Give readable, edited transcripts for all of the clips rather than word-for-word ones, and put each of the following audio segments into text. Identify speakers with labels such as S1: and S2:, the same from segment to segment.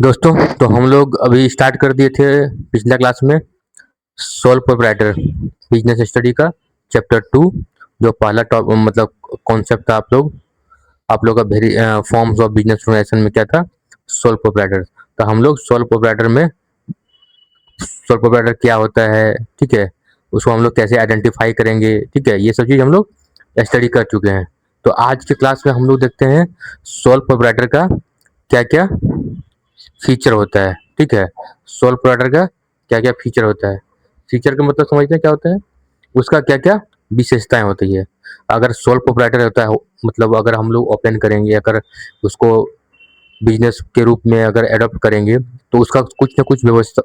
S1: दोस्तों, तो हम लोग अभी स्टार्ट कर दिए थे पिछला क्लास में सोल प्रोप्राइटर बिजनेस स्टडी का चैप्टर 2। जो पहला टॉप मतलब कॉन्सेप्ट था आप लोग का very forms of business transaction में क्या था? Sole proprietor. तो हम लोग सोल प्रोप्राइटर क्या होता है, ठीक है, उसको हम लोग कैसे आइडेंटिफाई करेंगे, ठीक है, ये सब चीज़ हम लोग स्टडी कर चुके हैं। तो आज के क्लास में हम लोग देखते हैं सोल प्रोप्राइटर का क्या क्या फीचर होता है। ठीक है, सोल प्रोवाइडर का क्या क्या फीचर होता है। फीचर का मतलब समझते हैं क्या होता है, उसका क्या क्या विशेषताएं होती है। अगर सोल प्रोप्राइटर होता है मतलब अगर हम लोग ओपन करेंगे, अगर उसको बिजनेस के रूप में अगर एडॉप्ट करेंगे तो उसका कुछ ना कुछ व्यवस्था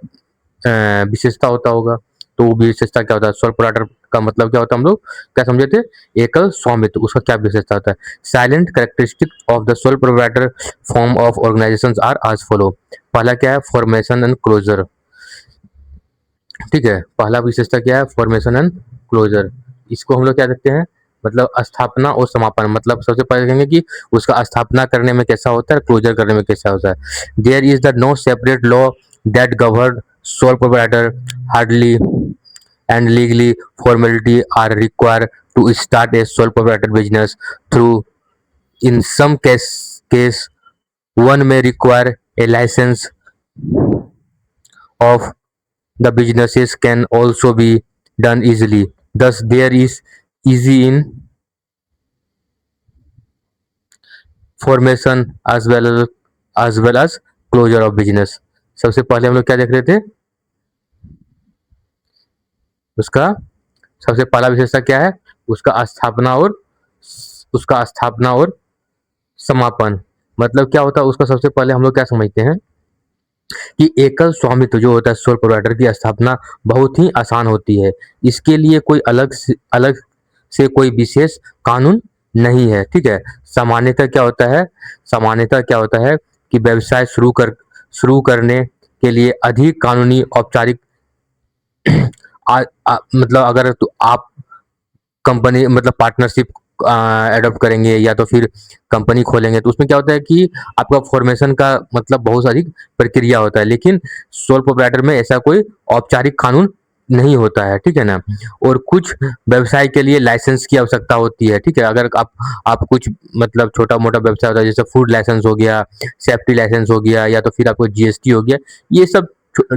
S1: विशेषता होता होगा। तो वो विशेषता क्या होता है, सोल प्रोप्राइटर का मतलब क्या होता है, हम लोग क्या समझे थे, एकल स्वामित्व, उसका क्या विशेषता होता है। Salient characteristic of the sole proprietor form of organisation are as follow. पहला क्या है, फॉर्मेशन एंड क्लोजर। ठीक है, पहला विशेषता क्या है, फॉर्मेशन एंड क्लोजर। इसको हम लोग क्या देखते हैं, मतलब स्थापना और समापन। मतलब सबसे पहले देखेंगे कि उसका स्थापना करने में कैसा होता है, क्लोजर करने में कैसा होता है। There is the no separate law that govern sole proprietor hardly and legally formality are required to start a sole proprietor business through in some case one may require a license of the businesses can also be done easily. Thus, there is easy in formation as well as closure of business. सबसे पहले हम लोग क्या देख रहे थे, उसका सबसे पहला विशेषता क्या है, उसका स्थापना और समापन। मतलब क्या होता है उसका, सबसे पहले हम लोग क्या समझते हैं कि एकल स्वामित्व जो होता है सोल प्रोप्राइटर की स्थापना बहुत ही आसान होती है। इसके लिए कोई अलग से कोई विशेष कानून नहीं है। ठीक है, सामान्यतः क्या होता है कि व्यवसाय शुरू करने के लिए अधिक कानूनी औपचारिक मतलब अगर तो आप कंपनी मतलब पार्टनरशिप एडॉप्ट करेंगे या तो फिर कंपनी खोलेंगे, तो उसमें क्या होता है कि आपका फॉर्मेशन का मतलब बहुत सारी प्रक्रिया होता है। लेकिन सोल प्रोप्राइटर में ऐसा कोई औपचारिक कानून नहीं होता है। ठीक है ना, और कुछ व्यवसाय के लिए लाइसेंस की आवश्यकता होती है। ठीक है, अगर आप कुछ मतलब छोटा मोटा व्यवसाय होता है, जैसे फूड लाइसेंस हो गया, सेफ्टी लाइसेंस हो गया, या तो फिर आपको जीएसटी हो गया, ये सब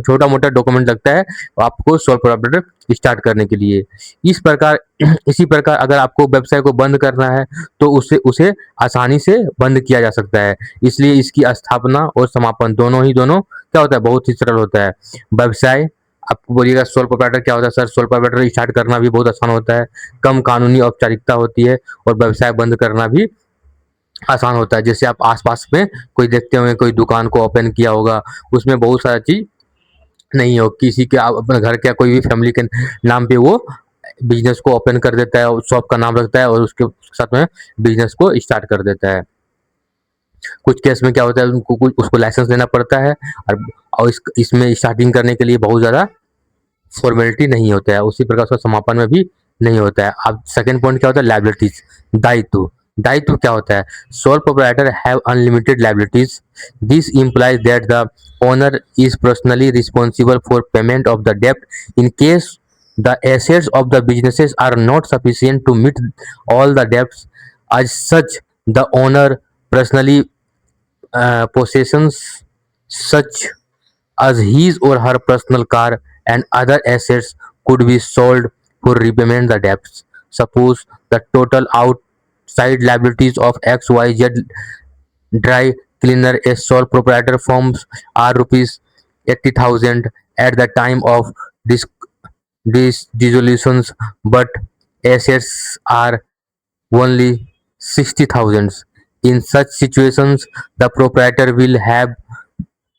S1: छोटा मोटा डॉक्यूमेंट लगता है आपको सोल प्रोप्राइटर स्टार्ट करने के लिए। इसी प्रकार अगर आपको व्यवसाय को बंद करना है तो उसे उसे आसानी से बंद किया जा सकता है। इसलिए इसकी स्थापना और समापन दोनों क्या होता है, बहुत ही सरल होता है। व्यवसाय, आपको बोलिएगा सोल प्रोप्राइटर क्या होता है, सर सोल प्रोप्राइटर स्टार्ट करना भी बहुत आसान होता है, कम कानूनी औपचारिकता होती है, और व्यवसाय बंद करना भी आसान होता है। जैसे आप आसपास में कोई देखते होंगे, कोई दुकान को ओपन किया होगा, उसमें बहुत सारा चीज नहीं हो, किसी के अपने घर के कोई भी फैमिली के नाम पे वो बिजनेस को ओपन कर देता है, शॉप का नाम रखता है और उसके साथ में बिजनेस को स्टार्ट कर देता है। कुछ केस में क्या होता है, उनको कुछ उसको लाइसेंस लेना पड़ता है, और इसमें स्टार्टिंग करने के लिए बहुत ज़्यादा फॉर्मेलिटी नहीं होता है। उसी प्रकार उसका समापन में भी नहीं होता है। अब सेकंड पॉइंट क्या होता है, लाइबिलिटीज, दायित्व। दायित्व क्या होता है, sole proprietor have unlimited liabilities. This implies that the owner is personally responsible for payment of the डेप्ट in case the assets of the businesses are not sufficient to meet all the debts. As such, the owner personally possessions such as his or her personal car and other assets could be sold for repayment the debts. Suppose the total outside liabilities of XYZ dry cleaner a sole proprietor firms are rupees 80,000 at the time of dis- these dissolutions, but assets are only 60,000. In such situations, the proprietor will have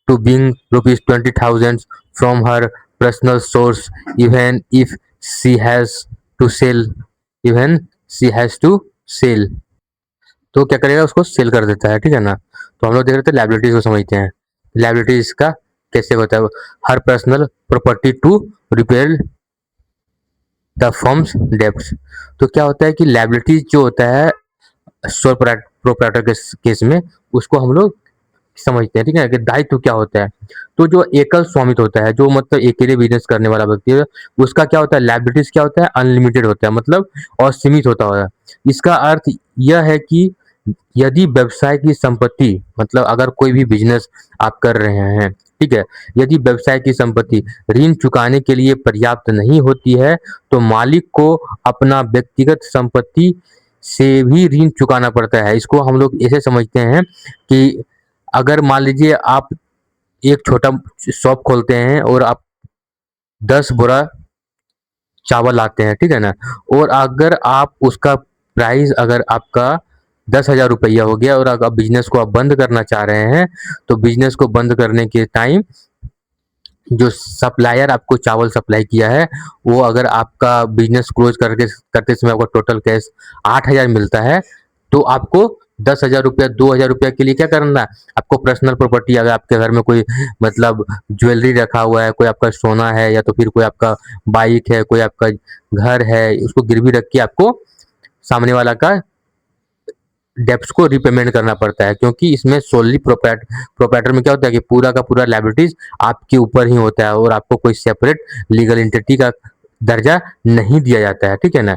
S1: to bring rupees 20,000 from her personal source, even if she has to sell. Even she has to sell. तो क्या करेगा, उसको cell कर देता है। ठीक है ना, तो हम लोग देख रहे थे लाइबिलिटीज को समझते हैं। लाइबिलिटीज का कैसे होता है, हर personal property to repair the firms debts. तो क्या होता है कि लाइबिलिटीज जो होता है सोल प्रोप्राइटर के केस में, उसको हम लोग समझते हैं, ठीक है, कि दायित्व क्या होता है। तो जो एकल स्वामित्व होता है, जो मतलब अकेले बिजनेस करने वाला व्यक्ति है, उसका क्या होता है, लायबिलिटीज क्या होता है, अनलिमिटेड होता है, मतलब असीमित होता है। इसका अर्थ यह है कि यदि व्यवसाय की संपत्ति, मतलब अगर कोई भी बिजनेस आप कर रहे हैं, ठीक है, यदि व्यवसाय की संपत्ति ऋण चुकाने के लिए पर्याप्त नहीं होती है, तो मालिक को अपना व्यक्तिगत संपत्ति से भी ऋण चुकाना पड़ता है। इसको हम लोग ऐसे समझते हैं कि अगर मान लीजिए आप एक छोटा शॉप खोलते हैं और आप 10 बोरा चावल लाते हैं, ठीक है ना, और अगर आप उसका प्राइस अगर आपका 10,000 रुपया हो गया और अगर बिजनेस को आप बंद करना चाह रहे हैं, तो बिजनेस को बंद करने के टाइम जो सप्लायर आपको चावल सप्लाई किया है, वो अगर आपका बिजनेस क्लोज करके करते समय आपको टोटल कैश 8,000 मिलता है, तो आपको 10,000 रुपया 2,000 रुपया के लिए क्या करना है, आपको पर्सनल प्रॉपर्टी, अगर आपके घर में कोई मतलब ज्वेलरी रखा हुआ है, कोई आपका सोना है, या तो फिर कोई आपका बाइक है, कोई आपका घर है, उसको गिरवी रख के आपको सामने वाला का डेब्ट्स को रिपेमेंट करना पड़ता है। क्योंकि इसमें सोलली प्रोप्राइटर में क्या होता है कि पूरा का पूरा लायबिलिटीज आपके ऊपर ही होता है और आपको कोई सेपरेट लीगल एंटिटी का दर्जा नहीं दिया जाता है, ठीक है ना।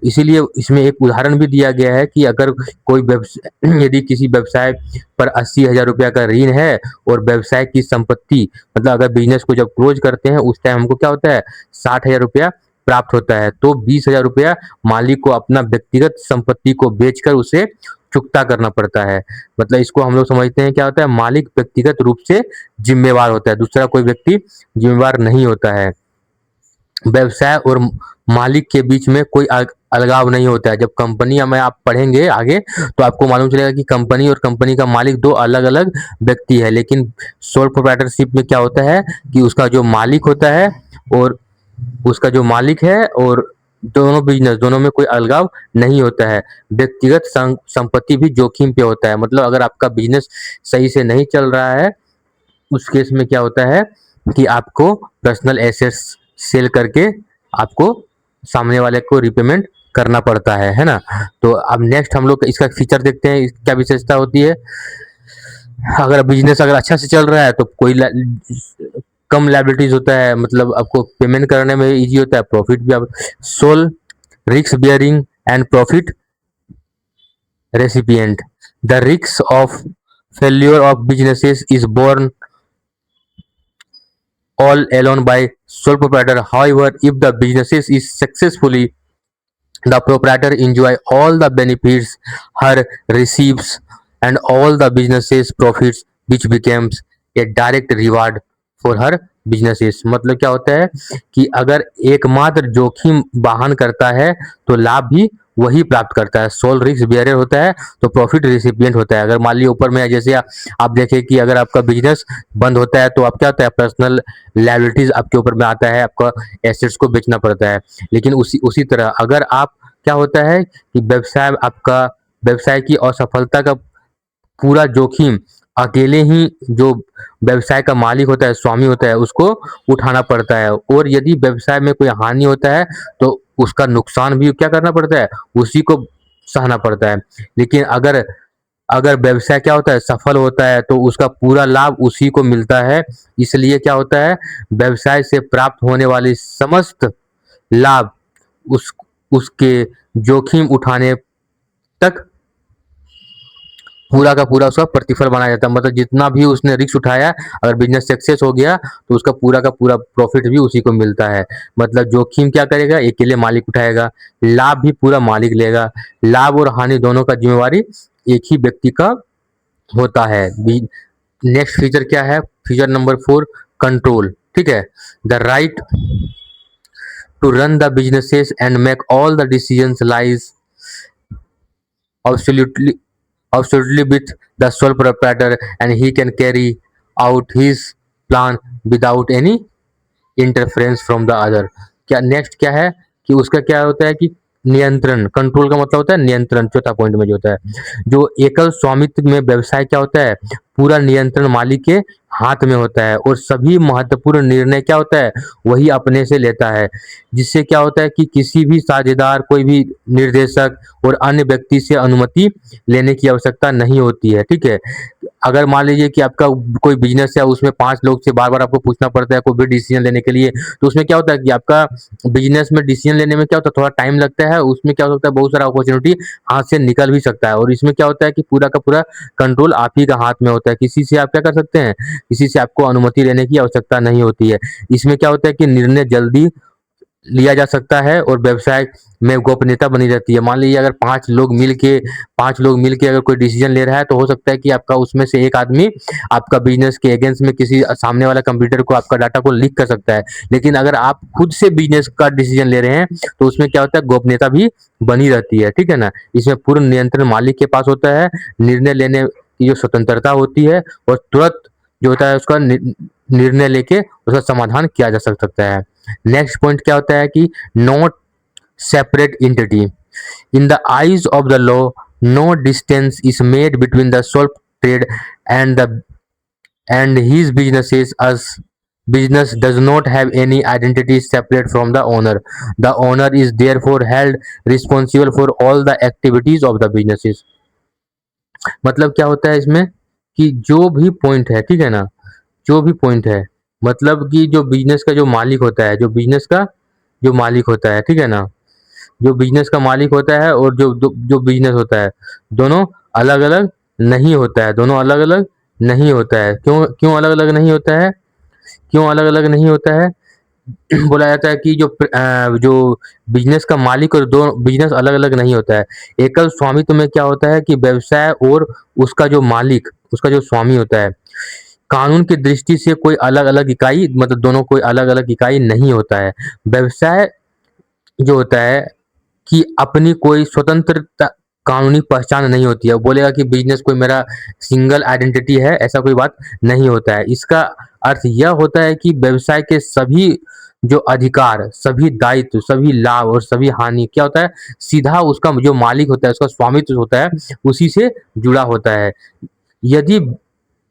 S1: इसीलिए इसमें एक उदाहरण भी दिया गया है कि अगर कोई व्यवसाय यदि किसी व्यवसाय पर 80,000 रुपया का ऋण है और व्यवसाय की संपत्ति, मतलब अगर बिजनेस को जब क्लोज करते हैं उस टाइम हमको क्या होता है, 60,000 रुपया प्राप्त होता है, तो 20,000 रुपया मालिक को अपना व्यक्तिगत संपत्ति को बेचकर उसे चुकता करना पड़ता है। मतलब इसको हम लोग समझते हैं क्या होता है, मालिक व्यक्तिगत रूप से जिम्मेवार होता है, दूसरा कोई व्यक्ति जिम्मेवार नहीं होता है। व्यवसाय और मालिक के बीच में कोई अलगाव नहीं होता है। जब कंपनी में आप पढ़ेंगे आगे तो आपको मालूम चलेगा कि कंपनी और कंपनी का मालिक दो अलग अलग व्यक्ति है, लेकिन सोल प्रोप्राइटरशिप में क्या होता है कि उसका जो मालिक होता है और उसका जो मालिक है और दोनों बिजनेस, दोनों में कोई अलगाव नहीं होता है। व्यक्तिगत संपत्ति भी जोखिम पे होता है, मतलब अगर आपका बिजनेस सही से नहीं चल रहा है, उस केस में क्या होता है कि आपको पर्सनल एसेट्स सेल करके आपको सामने वाले को रिपेमेंट करना पड़ता है ना। तो अब नेक्स्ट हम लोग इसका फीचर देखते हैं, क्या विशेषता होती है। अगर बिजनेस अगर अच्छा से चल रहा है तो कोई कम लायबिलिटीज होता है, मतलब आपको पेमेंट करने में इजी होता है, प्रॉफिट भी आप sole risk bearing and profit recipient. The risk of failure of businesses is borne all alone by sole proprietor. However, if the business is successfully, the proprietor enjoy all the benefits her receives and all the businesses profits, which becomes a direct reward for her businesses। मतलब क्या होता है कि अगर एकमात्र जोखिम वाहन करता है तो लाभ भी वही प्राप्त करता है। सोल रिस्क बेयरर होता है तो प्रॉफिट रिसिपिएंट होता है। अगर मान लीजिए ऊपर में जैसे आप देखें कि अगर आपका बिजनेस बंद होता है तो आप क्या होता है, पर्सनल लायबिलिटीज आपके ऊपर में आता है, आपका एसेट्स को बेचना पड़ता है। लेकिन उसी उसी तरह अगर आप क्या होता है कि व्यवसाय आपका व्यवसाय की असफलता का पूरा जोखिम अकेले ही जो व्यवसाय का मालिक होता है, स्वामी होता है, उसको उठाना पड़ता है। और यदि व्यवसाय में कोई हानि होता है तो उसका नुकसान भी क्या करना पड़ता है, उसी को सहना पड़ता है। लेकिन अगर अगर व्यवसाय क्या होता है, सफल होता है, तो उसका पूरा लाभ उसी को मिलता है। इसलिए क्या होता है, व्यवसाय से प्राप्त होने वाली समस्त लाभ उस उसके जोखिम उठाने तक पूरा का पूरा उसका प्रतिफल बनाया जाता है। मतलब जितना भी उसने रिस्क उठाया, अगर बिजनेस सक्सेस हो गया तो उसका पूरा का पूरा प्रॉफिट भी उसी को मिलता है। मतलब जोखिम क्या करेगा, अकेले मालिक उठाएगा, लाभ भी पूरा मालिक लेगा। लाभ और हानि दोनों का जिम्मेवारी एक ही व्यक्ति का होता है। नेक्स्ट फीचर क्या है, फीचर नंबर 4, कंट्रोल। ठीक है, the right to run the businesses and make all the decisions lies absolutely absolutely with the sole proprietor, and he can carry out his plan without any interference from the other. क्या next क्या है कि उसका क्या होता है कि नियंत्रण। कंट्रोल का मतलब होता है नियंत्रण। चौथा पॉइंट में जो होता है, जो एकल स्वामित्व में व्यवसाय क्या होता है, पूरा नियंत्रण मालिक के हाथ में होता है और सभी महत्वपूर्ण निर्णय क्या होता है, वही अपने से लेता है। जिससे क्या होता है कि किसी भी साझेदार, कोई भी निर्देशक और अन्य व्यक्ति से अनुमति लेने की आवश्यकता नहीं होती है। ठीक है, अगर मान लीजिए कि आपका कोई बिजनेस है, उसमें 5 लोग से बार-बार आपको पूछना पड़ता है कोई भी डिसीजन लेने के लिए, तो उसमें क्या होता है कि आपका बिजनेस में डिसीजन लेने में क्या होता है, थोड़ा टाइम लगता है, उसमें क्या हो सकता है, बहुत सारा अपॉर्चुनिटी हाथ से निकल भी सकता है। और इसमें क्या होता है कि पूरा का पूरा कंट्रोल आप ही का हाथ में होता है, किसी से आप क्या कर सकते हैं, किसी से आपको अनुमति लेने की आवश्यकता नहीं होती है। इसमें क्या होता है कि निर्णय जल्दी लिया जा सकता है और व्यवसाय में गोपनीयता बनी रहती है। मान लीजिए अगर 5 लोग मिलके अगर कोई डिसीजन ले रहा है, तो हो सकता है कि आपका उसमें से एक आदमी आपका बिजनेस के अगेंस्ट में किसी सामने वाला कंप्यूटर को आपका डाटा को लीक कर सकता है। लेकिन अगर आप खुद से बिजनेस का डिसीजन ले रहे हैं, तो उसमें क्या होता है, गोपनीयता भी बनी रहती है, ठीक है ना। इसमें पूर्ण नियंत्रण मालिक के पास होता है, निर्णय लेने की जो स्वतंत्रता होती है, और तुरंत जो होता है उसका निर्णय लेके उसका समाधान किया जा सकता है। नेक्स्ट पॉइंट क्या होता है कि not separate entity. In the eyes of the law, no distance is made between the sole trade and the and his businesses as business does not have any identity separate from the owner. The owner is therefore held responsible for all the activities of the businesses. मतलब क्या होता है इसमें कि जो भी point है, ठीक है ना, जो भी पॉइंट है, मतलब कि जो बिजनेस का जो मालिक होता है, जो बिजनेस का जो मालिक होता है, ठीक है ना, जो बिजनेस का मालिक होता है और जो बिजनेस होता है, दोनों अलग अलग नहीं होता है, दोनों अलग अलग नहीं होता है। क्यों क्यों अलग अलग नहीं होता है, क्यों अलग अलग नहीं होता है? बोला जाता है कि जो बिजनेस का मालिक और दो बिजनेस अलग अलग नहीं होता है। एकल स्वामित्व में क्या होता है कि व्यवसाय और उसका जो मालिक, उसका जो स्वामी होता है, कानून की दृष्टि से कोई अलग अलग इकाई, मतलब दोनों कोई अलग अलग इकाई नहीं होता है। व्यवसाय जो होता है कि अपनी कोई स्वतंत्रता, कानूनी पहचान नहीं होती है। वो बोलेगा कि बिजनेस कोई मेरा सिंगल आइडेंटिटी है, ऐसा कोई बात नहीं होता है। इसका अर्थ यह होता है कि व्यवसाय के सभी जो अधिकार, सभी दायित्व, सभी लाभ और सभी हानि क्या होता है, सीधा उसका जो मालिक होता है, उसका स्वामित्व होता है, उसी से जुड़ा होता है। यदि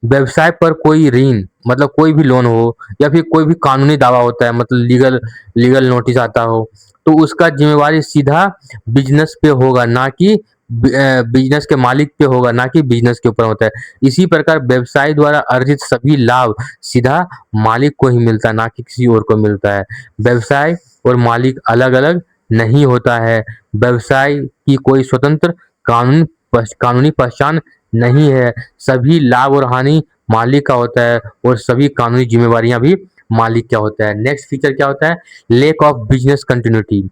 S1: व्यवसाय पर कोई ऋण, मतलब कोई भी लोन हो, या फिर कोई भी कानूनी दावा होता है, मतलब लीगल लीगल नोटिस आता हो, तो उसका जिम्मेवारी सीधा बिजनेस पे होगा, ना कि बिजनेस के मालिक पे होगा, ना कि बिजनेस के ऊपर होता है। इसी प्रकार व्यवसाय द्वारा अर्जित सभी लाभ सीधा मालिक को ही मिलता है, ना कि किसी और को मिलता है। व्यवसाय और मालिक अलग अलग नहीं होता है। व्यवसाय की कोई स्वतंत्र कानूनी पहचान नहीं है। सभी लाभ और हानि मालिक का होता है और सभी कानूनी जिम्मेवारियां भी मालिक का होता है। नेक्स्ट फीचर क्या होता है, लेक ऑफ बिजनेस कंटिन्यूटी।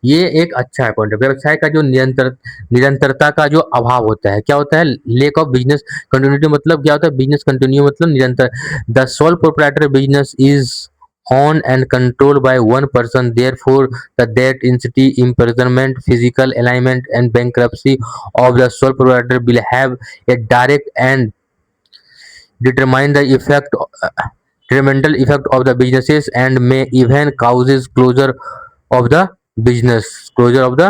S1: ये एक अच्छा है पॉइंट। व्यवसाय का जो निरंतरता का जो अभाव होता है, क्या होता है, लेक ऑफ बिजनेस कंटिन्यूटी। मतलब क्या होता है, बिजनेस कंटिन्यू मतलब निरंतर। The sole proprietor business is owned and controlled by one person. Therefore, the debt, entity, imprisonment, physical alignment, and bankruptcy of the sole proprietor will have a direct and determine the detrimental effect of the businesses and may even causes of the closure of the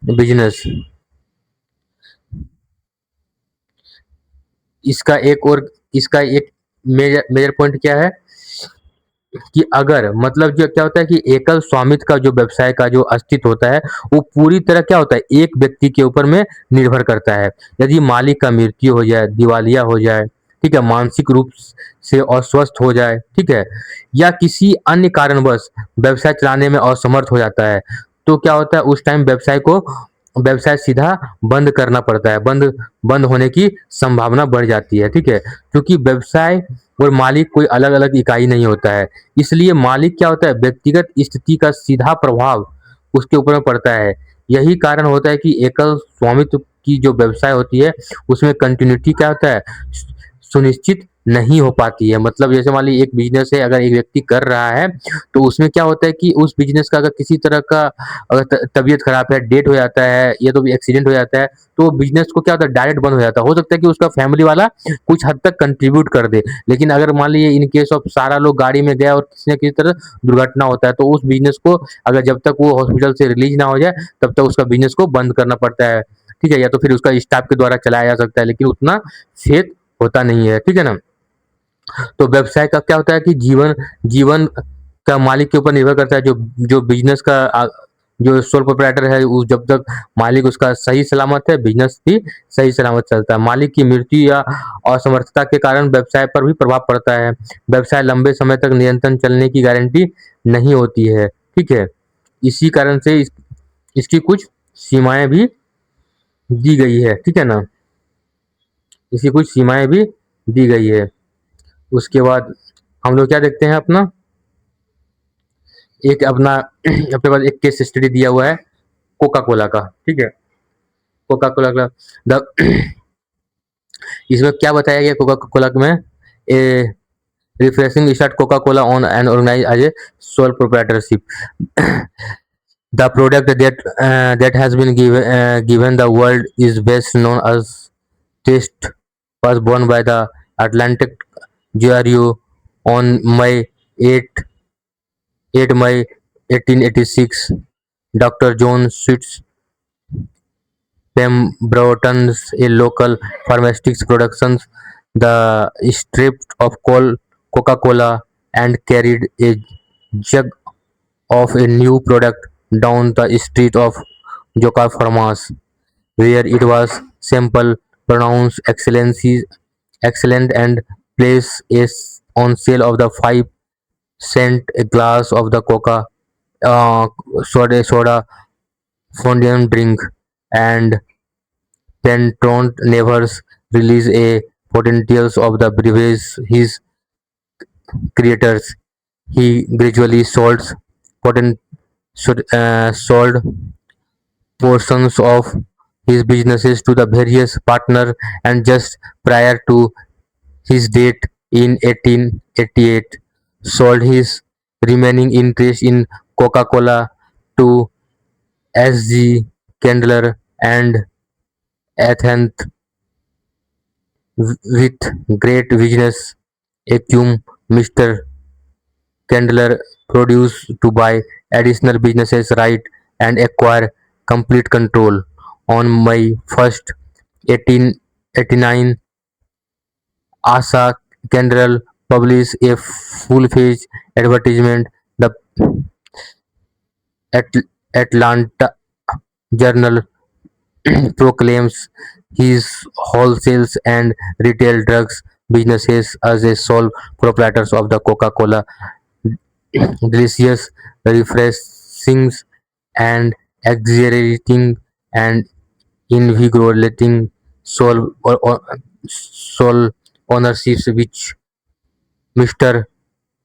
S1: business. इसका एक major major point क्या है कि अगर, मतलब जो क्या होता है कि एकल स्वामित्व का जो व्यवसाय का जो अस्तित्व होता है, वो पूरी तरह क्या होता है, एक व्यक्ति के ऊपर में निर्भर करता है। यदि मालिक का मृत्यु हो जाए, दिवालिया हो जाए, ठीक है, मानसिक रूप से अस्वस्थ हो जाए, ठीक है, या किसी अन्य कारणवश व्यवसाय चलाने में असमर्थ हो जाता है, तो क्या होता है, उस टाइम व्यवसाय सीधा बंद करना पड़ता है। बंद बंद होने की संभावना बढ़ जाती है, ठीक है, क्योंकि व्यवसाय और मालिक कोई अलग अलग इकाई नहीं होता है। इसलिए मालिक क्या होता है, व्यक्तिगत स्थिति का सीधा प्रभाव उसके ऊपर में पड़ता है। यही कारण होता है कि एकल स्वामित्व की जो व्यवसाय होती है, उसमें कंटिन्यूटी क्या होता है, सुनिश्चित नहीं हो पाती है। मतलब जैसे मान लीजिए एक बिजनेस है, अगर एक व्यक्ति कर रहा है, तो उसमें क्या होता है कि उस बिजनेस का अगर किसी तरह का अगर तबीयत खराब है, डेथ हो जाता है, या तो एक्सीडेंट हो जाता है, तो बिजनेस को क्या होता है, डायरेक्ट बंद हो जाता है। हो सकता है कि उसका फैमिली वाला कुछ हद तक कंट्रीब्यूट कर दे, लेकिन अगर मान लीजिए इन केस ऑफ सारा लोग गाड़ी में गए और किसी न किसी तरह दुर्घटना होता है, तो उस बिजनेस को अगर जब तक वो हॉस्पिटल से रिलीज ना हो जाए, तब तक उसका बिजनेस को बंद करना पड़ता है, ठीक है, या तो फिर उसका स्टाफ के द्वारा चलाया जा सकता है, लेकिन उतना सेफ होता नहीं है, ठीक है ना। तो व्यवसाय का क्या होता है कि जीवन जीवन का मालिक के ऊपर निर्भर करता है। जो जो बिजनेस का जो सोल प्रोप्राइटर है उस जब तक मालिक उसका सही सलामत है, बिजनेस भी सही सलामत चलता है। मालिक की मृत्यु या असमर्थता के कारण व्यवसाय पर भी प्रभाव पड़ता है। व्यवसाय लंबे समय तक निरंतर चलने की गारंटी नहीं होती है। ठीक है, इसी कारण से इसकी कुछ सीमाएं भी दी गई है। ठीक है ना, इसकी कुछ सीमाएं भी दी गई है। उसके बाद हम लोग क्या देखते हैं अपना, एक अपना अपने पास एक केस स्टडी दिया हुआ है कोका कोला का। ठीक है, कोका कोला का द इसमें क्या बताया गया कोका कोला में, a refreshing start Coca Cola on and organise as a sole proprietorship. The product that has been given the world is best known as Taste, was born by the Atlantic GRU on May 8 1886. Dr. John Sweets Pemberton's a local pharmaceutics productions the strip of Coca-Cola and carried a jug of a new product down the street of Joka Farmers, where it was sample, pronounced excellent, and placed on sale of the 5 cent a glass of the Coca uh, soda fountain drink, and Pentron never released a potentials of the beverage his creators. He gradually potent, sold portions of his businesses to the various partners, and just prior to his death in 1888 sold his remaining interest in Coca-Cola to S.G. Candler and Athens with great business acumen. Mr. Candler produced to buy additional businesses right and acquire complete control. On May 1st, 1889, Asa Candler published a full-page advertisement. The At- Atlanta Journal proclaims his wholesale and retail drugs businesses as a sole proprietors of the Coca-Cola delicious, refreshing, and exhilarating and invigorating soul ownerships, which Mr.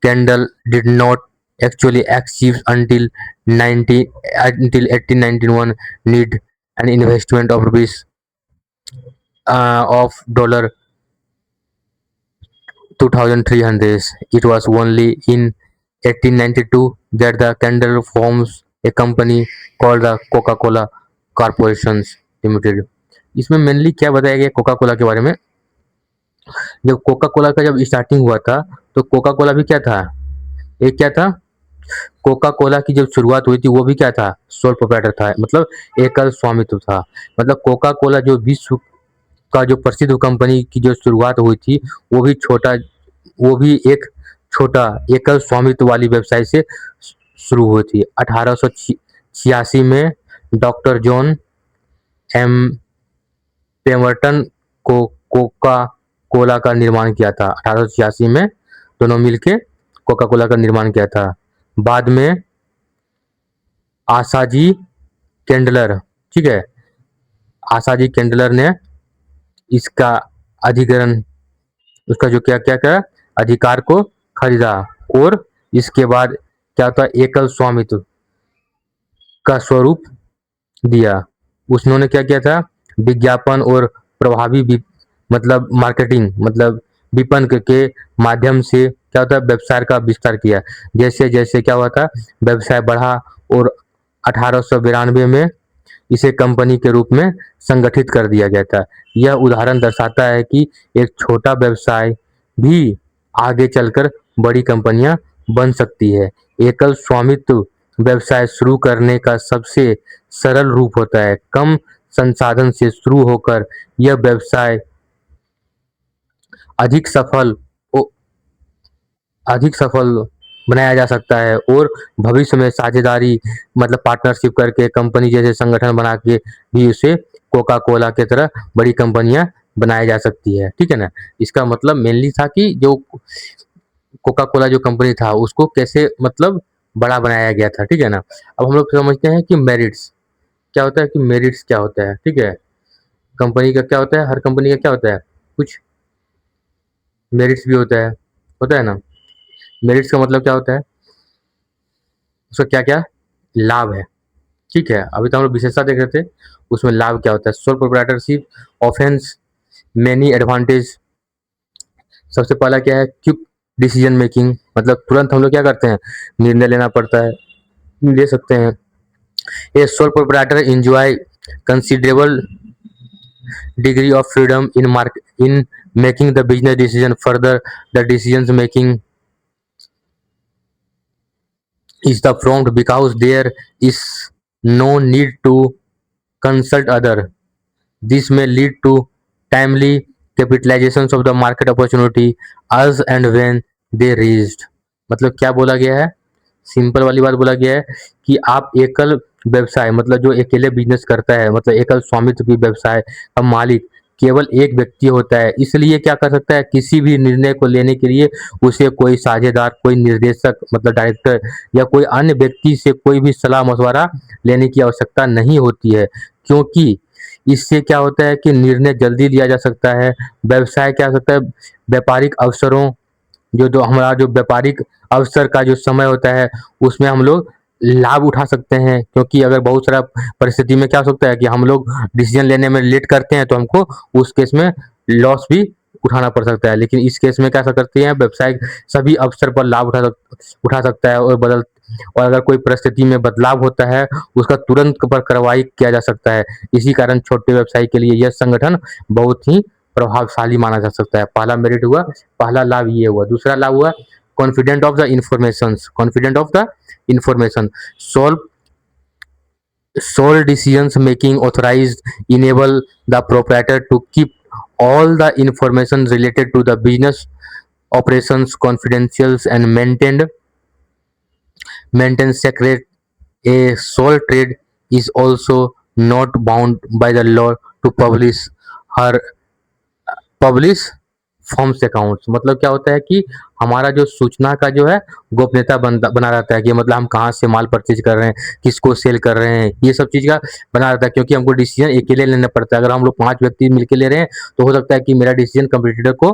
S1: Kendall did not actually achieve until 1891. Need an investment of rupees of dollar 2300. It was only in 1892 that the Kendall forms a company called the Coca-Cola Corporations Limited. इसमें mainly क्या बताया गया Coca Cola के बारे में, जब Coca Cola का जब स्टार्टिंग हुआ था तो कोका कोला भी क्या था, एक क्या था, कोका कोला की जब शुरुआत हुई थी वो भी क्या था, सोल प्रोप्राइटर था, मतलब एकल स्वामित्व था। मतलब कोका कोला जो विश्व का जो प्रसिद्ध कंपनी की जो शुरुआत हुई थी वो भी छोटा, वो भी एक छोटा एकल स्वामित्व वाली व्यवसाय से शुरू हुई थी। 1886 में डॉक्टर जॉन एम पेमर्टन को कोका कोला का निर्माण किया था। 1886 में दोनों मिलके कोका कोला का निर्माण किया था। बाद में आसाजी कैंडलर, ठीक है, आसाजी कैंडलर ने इसका अधिग्रहण, उसका जो क्या क्या क्या अधिकार को खरीदा, और इसके बाद क्या होता है एकल स्वामित्व का स्वरूप दिया। उन्होंने क्या किया था, विज्ञापन और प्रभावी मतलब मार्केटिंग, मतलब विपणन के माध्यम से क्या होता है व्यवसाय का विस्तार किया। जैसे जैसे क्या हुआ था व्यवसाय बढ़ा और 1892 में इसे कंपनी के रूप में संगठित कर दिया गया था। यह उदाहरण दर्शाता है कि एक छोटा व्यवसाय भी आगे चलकर बड़ी कंपनियां बन सकती है। एकल स्वामित्व व्यवसाय शुरू करने का सबसे सरल रूप होता है। कम संसाधन से शुरू होकर यह व्यवसाय अधिक सफल ओ- अधिक सफल बनाया जा सकता है और भविष्य में साझेदारी मतलब पार्टनरशिप करके कंपनी जैसे संगठन बना के भी उसे कोका कोला की तरह बड़ी कंपनियां बनाई जा सकती है, ठीक है ना। इसका मतलब मेनली था कि जो कोका कोला जो कंपनी था उसको कैसे मतलब बड़ा बनाया गया था, ठीक है ना। अब हम लोग समझते हैं कि मेरिट्स क्या होता है, कि मेरिट्स क्या होता है, ठीक है। कंपनी का क्या होता है, हर कंपनी का क्या होता है, कुछ मेरिट्स भी होता है ना। मेरिट्स का मतलब क्या होता है, उसका क्या क्या लाभ है, ठीक है। अभी तो हम लोग विशेषता देख रहे थे, उसमें लाभ क्या होता है। Sole proprietorship offence many advantage. सबसे पहला क्या है, क्विक डिसीजन मेकिंग, मतलब तुरंत हम लोग क्या करते हैं, निर्णय लेना पड़ता है, ले सकते हैं। ए sole proprietor enjoy considerable degree of freedom in making the business decision. Further, the decisions making is the prompt because there is no need to consult other. This may lead to timely capitalizations of the market opportunity as and when they reached. मतलब क्या बोला गया है, simple वाली बात बोला गया है कि आप एकल व्यवसाय मतलब जो अकेले बिजनेस करता है, मतलब एकल स्वामित्व की व्यवसाय का मालिक केवल एक व्यक्ति होता है, इसलिए क्या कर सकता है, किसी भी निर्णय को लेने के लिए उसे कोई साझेदार, कोई निर्देशक मतलब डायरेक्टर या कोई अन्य व्यक्ति से कोई भी सलाह मशवरा लेने की आवश्यकता नहीं होती है, क्योंकि इससे क्या होता है कि निर्णय जल्दी लिया जा सकता है। व्यवसाय क्या हो सकता है, व्यापारिक अवसरों जो हमारा जो व्यापारिक अवसर का जो समय होता है उसमें हम लोग लाभ उठा सकते हैं, क्योंकि अगर बहुत सारा परिस्थिति में क्या हो सकता है कि हम लोग डिसीजन लेने में लेट करते हैं तो हमको उस केस में लॉस भी उठाना पड़ सकता है। लेकिन इस केस में क्या करते हैं, व्यवसाय सभी अवसर पर लाभ उठा सकता है और अगर कोई परिस्थिति में बदलाव होता है उसका तुरंत पर कार्रवाई किया जा सकता है। इसी कारण छोटे व्यवसाय के लिए यह संगठन बहुत ही प्रभावशाली माना जा सकता है। पहला मेरिट हुआ, पहला लाभ ये हुआ। दूसरा लाभ हुआ confident of the information, confident of the information solve sole decisions making authorized enable the proprietor to keep all the information related to the business operations confidential and maintain secret. A sole trade is also not bound by the law to her publish forms accounts. मतलब क्या होता है कि हमारा जो सूचना का जो है गोपनीयता बना रहता है, कि मतलब हम कहाँ से माल परचेज कर रहे हैं, किसको सेल कर रहे हैं, ये सब चीज़ का बना रहता है, क्योंकि हमको डिसीजन अकेले लेना पड़ता है। अगर हम लोग 5 व्यक्ति मिलकर ले रहे हैं तो हो सकता है कि मेरा डिसीजन कंपटीटर को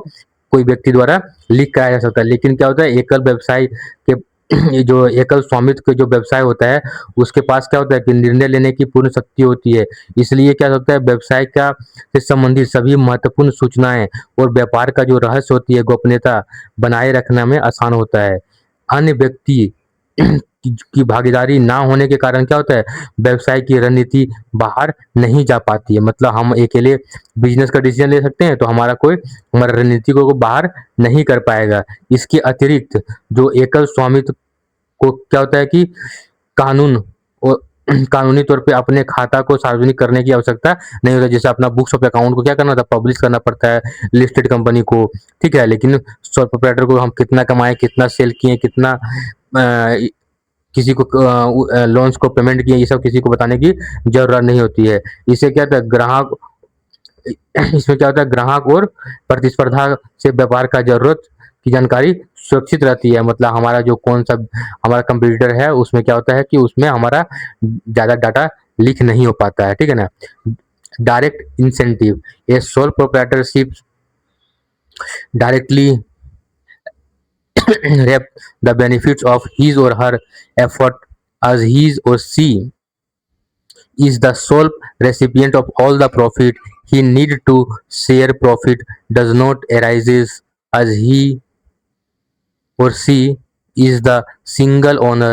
S1: कोई व्यक्ति द्वारा लीक कराया जा सकता है। लेकिन क्या होता है, एकल व्यवसाय के ये जो एकल स्वामित्व के जो व्यवसाय होता है उसके पास क्या होता है कि निर्णय लेने की पूर्ण शक्ति होती है। इसलिए क्या होता है, व्यवसाय का से संबंधित सभी महत्वपूर्ण सूचनाएं और व्यापार का जो रहस्य होती है गोपनीयता बनाए रखने में आसान होता है। अन्य व्यक्ति की भागीदारी ना होने के कारण क्या होता है, व्यवसाय की रणनीति बाहर नहीं जा पाती है। मतलब हम अकेले बिजनेस का डिसीजन ले सकते हैं तो हमारा रणनीति को बाहर नहीं कर पाएगा। इसके अतिरिक्त जो एकल स्वामित्व को क्या होता है कि कानून और कानूनी तौर पे अपने खाता को सार्वजनिक करने की आवश्यकता नहीं होता। जैसे अपना बुक्स ऑफ अकाउंट को क्या करना था, पब्लिश करना पड़ता है लिस्टेड कंपनी को, ठीक है। लेकिन सोल प्रोप्राइटर को हम कितना कमाए, कितना सेल किए, कितना किसी को लोन्स को पेमेंट किए, ये सब किसी को बताने की जरूरत नहीं होती है। इससे क्या होता है, ग्राहक इसमें क्या होता है, ग्राहक और प्रतिस्पर्धा से व्यापार का जरूरत की जानकारी सुरक्षित रहती है। मतलब हमारा जो कौन सा हमारा कंप्यूटर है उसमें क्या होता है कि उसमें हमारा ज़्यादा डाटा लीक नहीं हो पाता है, ठीक है ना। Direct incentive, A sole proprietorship directly reap the benefits of his or her effort as his or she is the sole recipient of all the profit. He need to share profit does not arises as he or she is the single owner.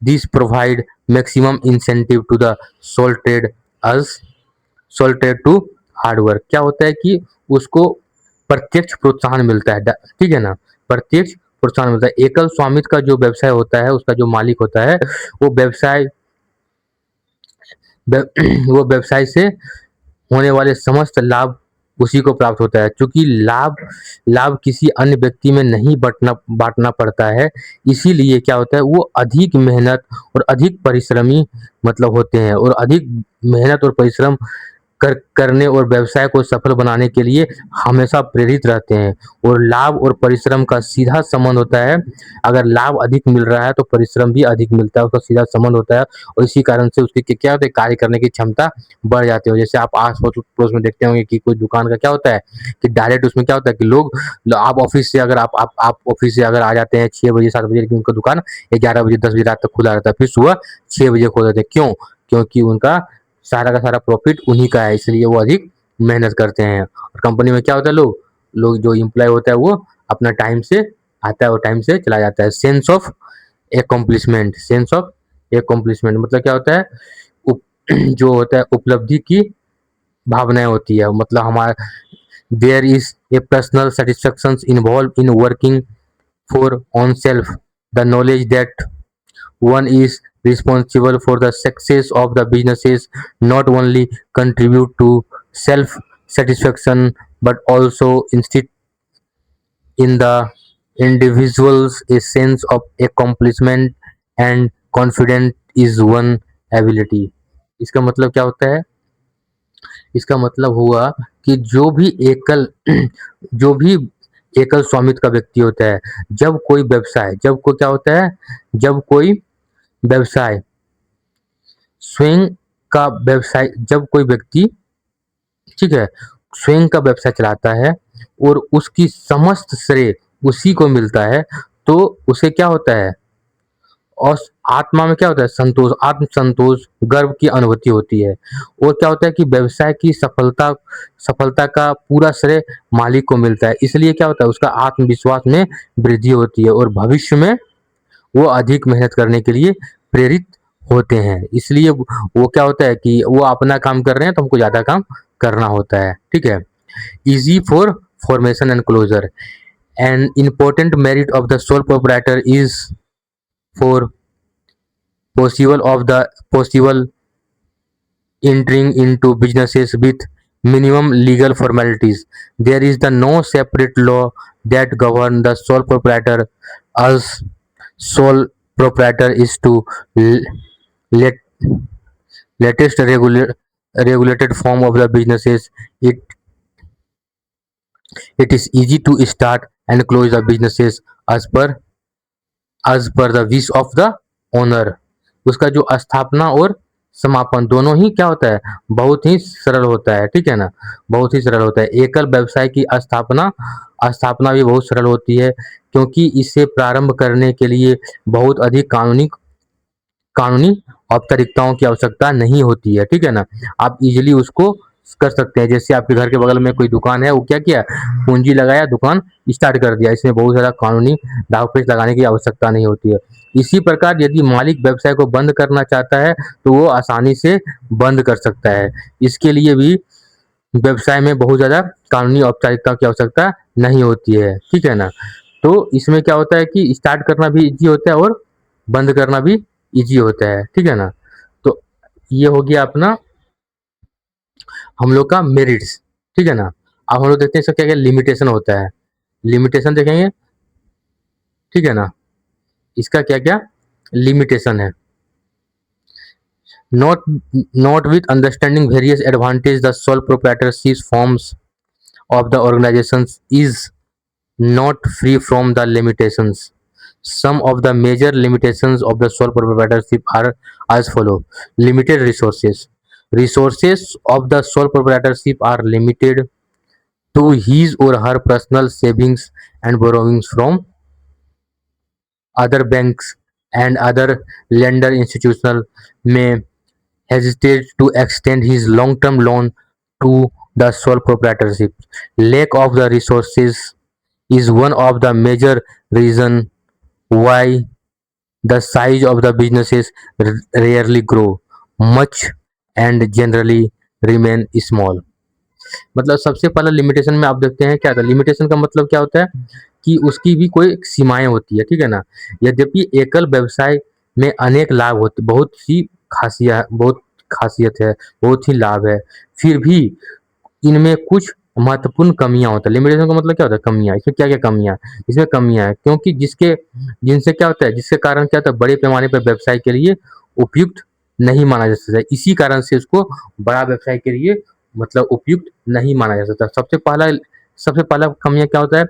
S1: This provide maximum incentive to the sole trade as sole trade to hard work. क्या होता है कि उसको प्रत्यक्ष प्रोत्साहन मिलता है, ठीक है ना, प्रत्यक्ष प्रोत्साहन मिलता है। एकल स्वामित्व का जो व्यवसाय होता है उसका जो मालिक होता है वो वो व्यवसाय से होने वाले समस्त लाभ उसी को प्राप्त होता है। चूँकि लाभ लाभ किसी अन्य व्यक्ति में नहीं बाँटना पड़ता है, इसीलिए क्या होता है, वो अधिक मेहनत और अधिक परिश्रमी मतलब होते हैं, और अधिक मेहनत और परिश्रम करने और व्यवसाय को सफल बनाने के लिए हमेशा प्रेरित रहते हैं। और लाभ और परिश्रम का सीधा संबंध होता है। अगर लाभ अधिक मिल रहा है तो परिश्रम भी अधिक मिलता है, उसका सीधा संबंध होता है, और इसी कारण से उसकी क्या होता है, कार्य करने की क्षमता बढ़ जाती है। जैसे आप आस पड़ोस में देखते होंगे कि कोई दुकान का क्या होता है कि डायरेक्ट उसमें क्या होता है कि लोग, आप ऑफिस से अगर आप ऑफिस से अगर आ जाते हैं 6 बजे 7 बजे, लेकिन उनका दुकान 11 बजे 10 बजे रात तक खुला रहता है, फिर सुबह 6 बजे खोल देते हैं। क्यों? क्योंकि उनका सारा का सारा प्रॉफिट उन्हीं का है, इसलिए वो अधिक मेहनत करते हैं। और कंपनी में क्या होता है, लोग लोग जो एम्प्लॉय होता है वो अपना टाइम से आता है और टाइम से चला जाता है। सेंस ऑफ एकम्प्लिशमेंट मतलब क्या होता है, जो होता है उपलब्धि की भावनाएं होती है, मतलब हमारा there is a personal satisfaction involve in working for oneself, the knowledge that one is responsible for the success of the businesses not only contribute to self satisfaction but also instead in the individuals a sense of accomplishment and confidence is one ability। इसका मतलब क्या होता है? इसका मतलब हुआ कि जो भी एकल स्वामित्व का व्यक्ति होता है, जब कोई व्यवसाय स्वयं का व्यवसाय जब कोई व्यक्ति, ठीक है, स्वयं का व्यवसाय चलाता है और उसकी समस्त श्रेय उसी को मिलता है, तो उसे क्या होता है, और आत्मा में क्या होता है, संतोष, आत्म संतोष, गर्व की अनुभूति होती है। और क्या होता है कि व्यवसाय की सफलता का पूरा श्रेय मालिक को मिलता है, इसलिए क्या होता है, उसका आत्मविश्वास में वृद्धि होती है और भविष्य में वो अधिक मेहनत करने के लिए प्रेरित होते हैं। इसलिए वो क्या होता है कि वो अपना काम कर रहे हैं तो हमको ज़्यादा काम करना होता है, ठीक है। Easy for formation and closure, an important merit of the sole proprietor is for possible entering into businesses with minimum legal formalities. There is the no separate law that govern the sole proprietor, as sole proprietor is to let latest regulated form of the businesses. It is easy to start and close the businesses as per the wish of the owner. उसका जो स्थापना और समापन दोनों ही क्या होता है, बहुत ही सरल होता है, ठीक है ना, बहुत ही सरल होता है। एकल व्यवसाय की स्थापना भी बहुत सरल होती है, क्योंकि इसे प्रारंभ करने के लिए बहुत अधिक कानूनी औपचारिकताओं की आवश्यकता नहीं होती है, ठीक है ना। आप इजीली उसको कर सकते हैं। जैसे आपके घर के बगल में कोई दुकान है, वो क्या किया, पूंजी लगाया, दुकान स्टार्ट कर दिया, इसमें बहुत ज़्यादा कानूनी दांव-पेच लगाने की आवश्यकता नहीं होती है। इसी प्रकार यदि मालिक व्यवसाय को बंद करना चाहता है तो वो आसानी से बंद कर सकता है। इसके लिए भी व्यवसाय में बहुत ज़्यादा कानूनी औपचारिकता की आवश्यकता नहीं होती है, ठीक है ना। तो इसमें क्या होता है कि स्टार्ट करना भी ईज़ी होता है और बंद करना भी ईज़ी होता है, ठीक है ना। तो ये हो गया अपना हम लोग का मेरिट्स, ठीक है ना। अब हम लोग देखते हैं इसका क्या-क्या लिमिटेशन होता है। लिमिटेशन देखेंगे, ठीक है ना। इसका क्या-क्या लिमिटेशन है। Not with understanding various advantages the sole proprietorship forms of the organizations is not free from the limitations. Some of the major limitations of the sole proprietorship are as follow. Limited resources. Resources of the sole proprietorship are limited to his or her personal savings and borrowings from other banks and other lender institutional may hesitate to extend his long-term loan to the sole proprietorship. Lack of the resources is one of the major reason why the size of the businesses rarely grow much and generally remain small। मतलब सबसे पहला limitation में आप देखते हैं क्या था। Limitation का मतलब क्या होता है कि उसकी भी कोई सीमाएं होती है, ठीक है ना। यद्यपि एकल व्यवसाय में अनेक लाभ होते, बहुत खासियत है, बहुत ही लाभ है, फिर भी इनमें कुछ महत्वपूर्ण कमियाँ होता है। लिमिटेशन का मतलब क्या होता है? कमियाँ। इसमें क्या-क्या कमियाँ हैं? इसमें कमियाँ हैं क्योंकि जिनसे क्या होता है, जिसके कारण क्या होता है, बड़े पैमाने पे व्यवसाय के लिए उपयुक्त नहीं माना जा सकता है। इसी कारण से उसको बड़ा व्यवसाय के लिए मतलब उपयुक्त नहीं माना जा सकता। सबसे पहला कमियाँ क्या होता है?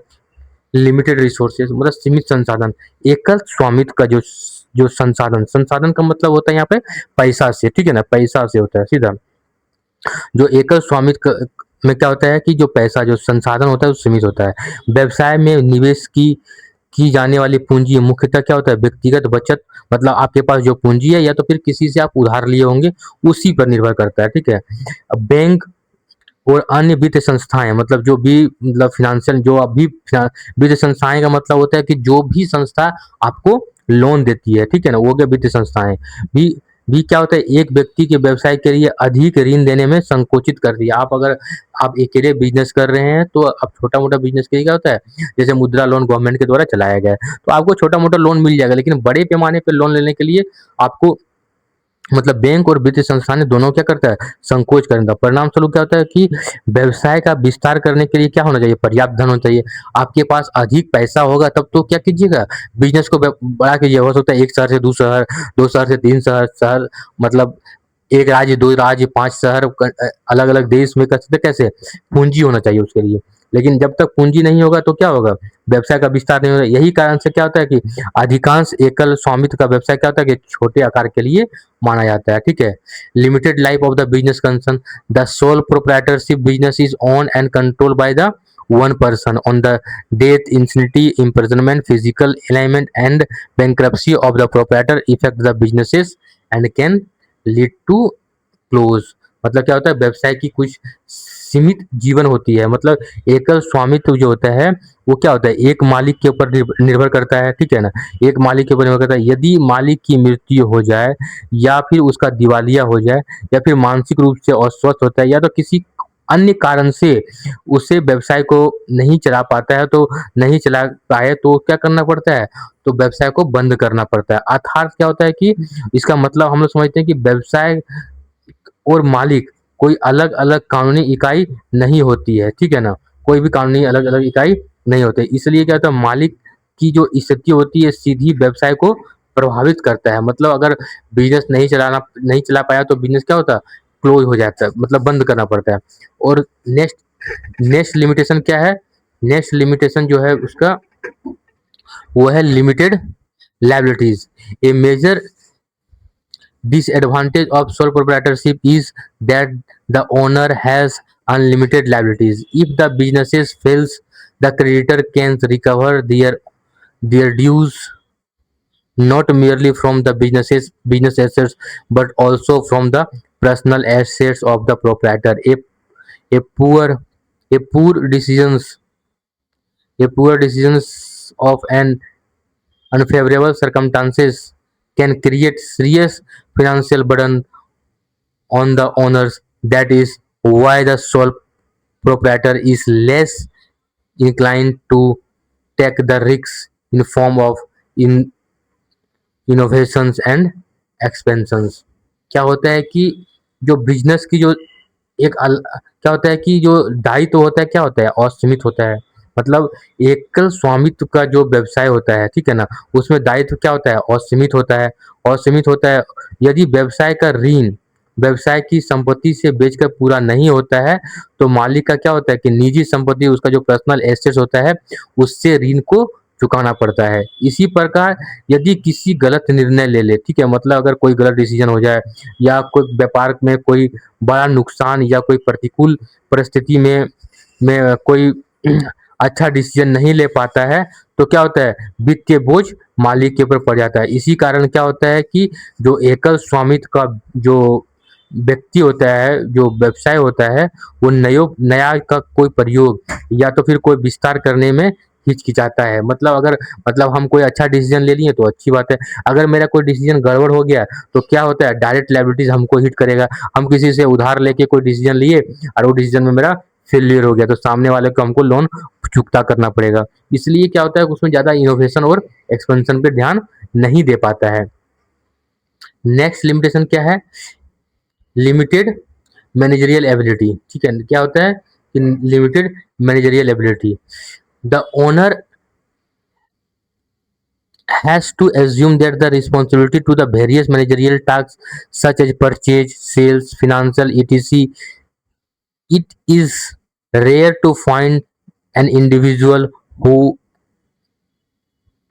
S1: लिमिटेड रिसोर्सेज मतलब सीमित संसाधन। एकल स्वामित्व का जो संसाधन संसाधन का मतलब होता है यहाँ पे पैसा से, ठीक है ना? पैसा से होता है सीधा। जो एकल स्वामित्व में क्या होता है कि जो पैसा जो संसाधन होता है वो सीमित होता है। व्यवसाय में निवेश की जाने वाली पूंजी मुख्यतः क्या होता है? व्यक्तिगत बचत मतलब आपके पास जो पूंजी है या तो फिर किसी से आप उधार लिए होंगे, उसी पर निर्भर करता है, ठीक है? अब बैंक और अन्य वित्तीय संस्थाएँ मतलब जो भी मतलब फ़ाइनेंशियल जो अभी फ़िना वित्तीय संस्थाएँ का मतलब होता है कि जो भी संस्था आपको लोन देती है, ठीक है ना? वो हो गया वित्तीय संस्थाएँ। भी भी क्या होता है, एक व्यक्ति के व्यवसाय के लिए अधिक ऋण देने में संकोचित करती है। आप अकेले बिज़नेस कर रहे हैं, तो अब छोटा-मोटा बिज़नेस के लिए क्या होता है, जैसे मुद्रा लोन गवर्नमेंट के द्वारा चलाया गया है, तो आपको छोटा-मोटा लोन मिल जाएगा, लेकिन बड़े पैमाने पे लोन लेने के लिए आपको मतलब बैंक और वित्तीय संस्थान दोनों क्या करता है? संकोच करता है। परिणाम स्वरूप क्या होता है कि व्यवसाय का विस्तार करने के लिए क्या होना चाहिए? पर्याप्त धन होना चाहिए। आपके पास अधिक पैसा होगा तब तो क्या कीजिएगा? बिज़नेस को बड़ा कीजिए। हो सकता है 1 शहर से 2 शहर, 2 शहर से 3 शहर मतलब 1 राज्य, 2 राज्य, 5 शहर अलग-अलग देश में कर सकते हैं कैसे? पूँजी होना चाहिए उसके लिए। लेकिन जब तक पूँजी नहीं होगा तो क्या होगा? व्यवसाय का विस्तार नहीं होगा। यही कारण से क्या होता है कि अधिकांश एकल स्वामित्व का व्यवसाय क्या होता है कि छोटे आकार के लिए माना जाता है, ठीक है? Limited life of the business concern the sole proprietorship business is owned and controlled by the one person on the death, insanity, imprisonment, physical alignment, and bankruptcy of the proprietor affect the businesses and can lead to close मतलब क्या होता है? व्यवसाय की कुछ सीमित जीवन होती है। मतलब एकल स्वामित्व जो होता है वो क्या होता है? एक मालिक के ऊपर निर्भर करता है, ठीक है ना? एक मालिक के ऊपर निर्भर करता है। यदि मालिक की मृत्यु हो जाए या फिर उसका दिवालिया हो जाए या फिर मानसिक रूप से अस्वस्थ होता है या तो किसी अन्य कारण से उसे व्यवसाय को नहीं चला पाता है, तो नहीं चला पाए तो क्या करना पड़ता है? तो व्यवसाय को बंद करना पड़ता है। अर्थात क्या होता है कि इसका मतलब हम लोग समझते हैं कि व्यवसाय और मालिक कोई अलग-अलग कानूनी इकाई नहीं होती है, ठीक है ना? कोई भी कानूनी अलग-अलग इकाई नहीं होती है। इसलिए क्या होता है, मालिक की जो स्थिति होती है सीधी व्यवसाय को प्रभावित करता है। मतलब अगर बिज़नेस नहीं चला पाया तो बिज़नेस क्या होता है? क्लोज़ हो जाता है, मतलब बंद करना पड़ता है। और नेक्स्ट नेक्स्ट लिमिटेशन क्या है? नेक्स्ट लिमिटेशन जो है उसका वो है limited liabilities. A major disadvantage of sole proprietorship is that the owner has unlimited liabilities. If the businesses fails, the creditor can recover their dues not merely from the business assets but also from the personal assets of the proprietor. A poor a poor decisions a poor decisions of an unfavorable circumstances can create serious financial burden on the owners. That is why the sole proprietor is less inclined to take the risks in form of in innovations and expansions. क्या होता है कि जो business की जो क्या होता है कि जो दायित्व होता है क्या होता है? असीमित होता है। मतलब एकल स्वामित्व का जो व्यवसाय होता है, ठीक है ना? उसमें दायित्व क्या होता है? असीमित होता है। असीमित होता है। यदि व्यवसाय का ऋण व्यवसाय की संपत्ति से बेचकर पूरा नहीं होता है, तो मालिक का क्या होता है कि निजी संपत्ति उसका जो पर्सनल एसेट्स होता है, उससे ऋण को चुकाना पड़ता है। इसी प्रकार यदि किसी गलत निर्णय ले ले, ठीक है? मतलब अगर कोई गलत डिसीज़न हो जाए या कोई व्यापार में कोई बड़ा नुकसान या कोई प्रतिकूल परिस्थिति में कोई अच्छा डिसीजन नहीं ले पाता है, तो क्या होता है? वित्तीय बोझ मालिक के ऊपर पड़ जाता है। इसी कारण क्या होता है कि जो एकल स्वामित्व का जो व्यक्ति होता है, जो व्यवसाय होता है, वो नया का कोई प्रयोग या तो फिर कोई विस्तार करने में हिचकिचाता है। मतलब हम कोई अच्छा डिसीजन ले लिए तो अच्छी बात है। अगर मेरा कोई डिसीजन गड़बड़ हो गया तो क्या होता है? डायरेक्ट लायबिलिटीज़ हमको हिट करेगा। हम किसी से उधार लेके कोई डिसीजन लिए और वो डिसीजन में मेरा फेलियर हो गया तो सामने वाले को हमको लोन चुकता करना पड़ेगा। इसलिए क्या होता है कि उसमें ज़्यादा इनोवेशन और एक्सपेंशन पे ध्यान नहीं दे पाता है। नेक्स्ट लिमिटेशन क्या है? लिमिटेड मैनेजरियल एबिलिटी, ठीक है? क्या होता है in limited managerial ability. The owner has to assume that the responsibility to the various managerial tasks such as purchase, sales, financial, etc. It is rare to find an individual who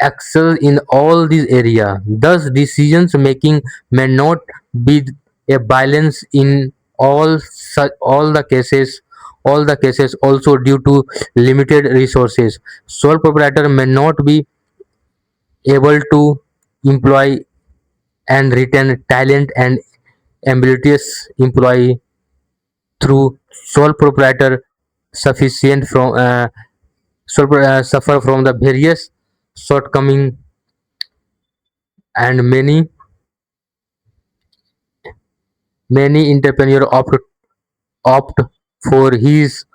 S1: excels in all these areas. Thus, decisions making may not be a balance in all the cases. All the cases also due to limited resources. Sole proprietor may not be able to employ and retain talent and ambitious employee through sole proprietor sufficient from suffer from the various shortcoming, and many entrepreneur opt for his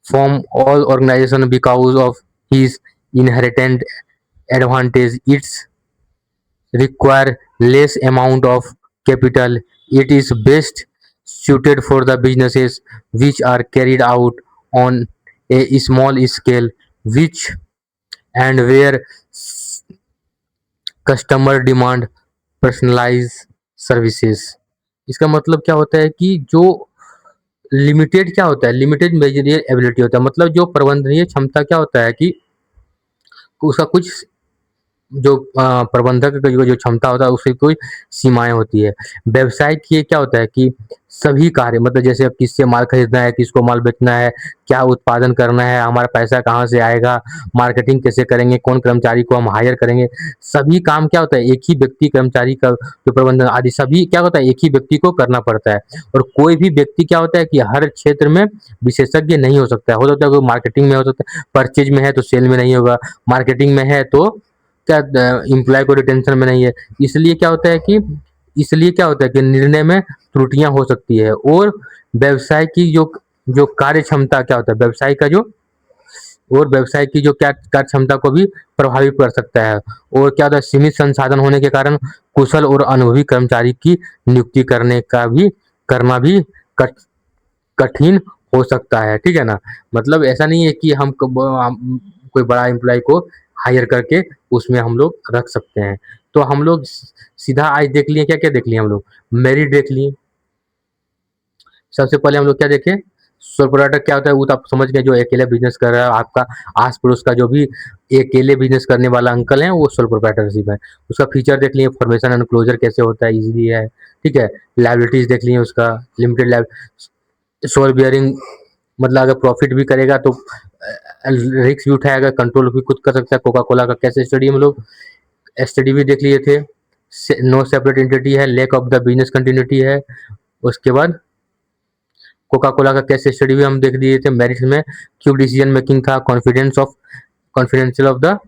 S1: from all organization because of his inherent advantage. It's require less amount of capital. It is best suited for the businesses which are carried out on a small scale, which and where customer demand personalise services. इसका मतलब क्या होता है कि जो limited क्या होता है, लिमिटेड मेजरियल एबिलिटी होता है, मतलब जो प्रबंधनीय क्षमता क्या होता है कि उसका कुछ जो प्रबंधक का जो क्षमता होता है उसकी कोई सीमाएं होती है। व्यवसाय की ये क्या होता है कि सभी कार्य, मतलब जैसे अब किससे माल खरीदना है, किसको माल बेचना है, क्या उत्पादन करना है, हमारा पैसा कहाँ से आएगा, मार्केटिंग कैसे करेंगे, कौन कर्मचारी को हम हायर करेंगे, सभी काम क्या होता है एक ही व्यक्ति, कर्मचारी का जो प्रबंधन आदि सभी क्या होता है एक ही व्यक्ति को करना पड़ता है। और कोई भी व्यक्ति क्या होता है कि हर क्षेत्र में विशेषज्ञ नहीं हो सकता है। हो सकता है कोई मार्केटिंग में हो सकता है, परचेज में है तो सेल में नहीं होगा, मार्केटिंग में है तो क्या एम्प्लॉय को रिटेंशन में नहीं है। इसलिए क्या होता है कि निर्णय में त्रुटियां हो सकती है। और व्यवसाय की जो जो कार्य क्षमता क्या होता है, व्यवसाय की जो क्या कार्य क्षमता को भी प्रभावित कर सकता है। और क्या होता है सीमित संसाधन होने के कारण कुशल और अनुभवी कर्मचारी की नियुक्ति करना भी कठिन हो सकता है। ठीक है ना, मतलब ऐसा नहीं है कि हम कोई बड़ा एम्प्लॉय को हायर करके उसमें हम लोग रख सकते हैं। तो हम लोग सीधा आज देख लिए, क्या क्या देख लिए हम लोग, मेरिट देख लिए। सबसे पहले हम लोग क्या देखे, सोल प्रोप्राइटर क्या होता है, वो तो आप समझ गए, जो अकेले बिजनेस कर रहा है, आपका आस पड़ोस का जो भी अकेले बिजनेस करने वाला अंकल है वो सोल प्रोप्राइटरशिप है। उसका फीचर देख लिए, फॉर्मेशन एंड क्लोजर कैसे होता है, इजीली है। ठीक है, लाइबिलिटीज देख लिए, उसका लिमिटेड सोल बियरिंग, मतलब अगर प्रॉफिट भी करेगा तो रिस्क भी उठाएगा, कंट्रोल भी खुद कर सकता है। कोका कोला का कैसे स्टडी हम लोग स्टडी भी देख लिए थे। नो सेपरेट एंटिटी है, lack of the business continuity है। उसके बाद कोका कोला का कैसे स्टडी भी हम देख लिए थे। मेरिट्स में क्विक डिसीजन मेकिंग था, कॉन्फिडेंशियल ऑफ द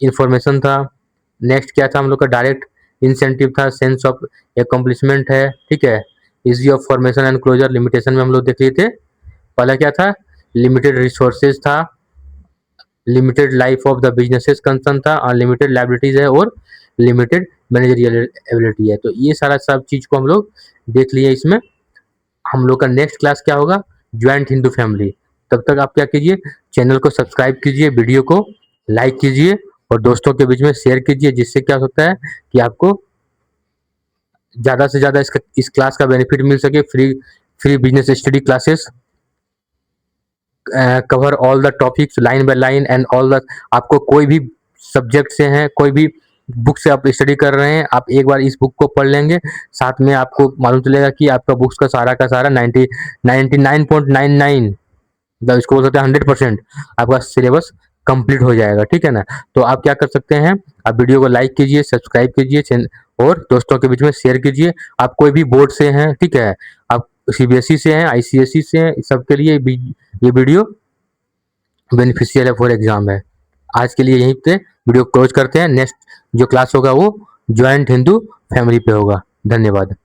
S1: इंफॉर्मेशन था। नेक्स्ट क्या था हम लोग का, डायरेक्ट इंसेंटिव था, सेंस ऑफ एकम्प्लिशमेंट है। ठीक है, easy of formation and closure, limitation में हम लोग देख लिए थे। पहला क्या था, लिमिटेड रिसोर्सेज था, limited life of the businesses concern था, अनलिमिटेड लाइबिलिटीज है, और लिमिटेड मैनेजरियल एबिलिटी है। तो ये सारा सब चीज को हम लोग देख लिए। इसमें हम लोग का नेक्स्ट क्लास क्या होगा, ज्वाइंट हिंदू फैमिली। तब तक आप क्या कीजिए, चैनल को सब्सक्राइब कीजिए, वीडियो को लाइक कीजिए और दोस्तों के बीच में शेयर कीजिए, जिससे क्या होता है कि आपको ज़्यादा से ज़्यादा इस क्लास का बेनिफिट मिल सके। Free business study classes cover all the topics line by line and all the, आपको कोई भी सब्जेक्ट से हैं, कोई भी बुक से आप स्टडी कर रहे हैं, आप एक बार इस बुक को पढ़ लेंगे, साथ में आपको मालूम चलेगा कि आपका बुक्स का सारा 99.99, मतलब इसको बोल सकते हैं 100% आपका सिलेबस कंप्लीट हो जाएगा। ठीक है ना, तो आप क्या कर सकते हैं, आप वीडियो को लाइक कीजिए, सब्सक्राइब कीजिए और दोस्तों के बीच में शेयर कीजिए। आप कोई भी बोर्ड से हैं, ठीक है, आप सीबीएसई से हैं, आईसीएसई से हैं, सबके लिए ये वीडियो बेनिफिशियल है फॉर एग्जाम है। आज के लिए यहीं पे वीडियो क्लोज करते हैं। नेक्स्ट जो क्लास होगा वो ज्वाइंट हिंदू फैमिली पे होगा। धन्यवाद।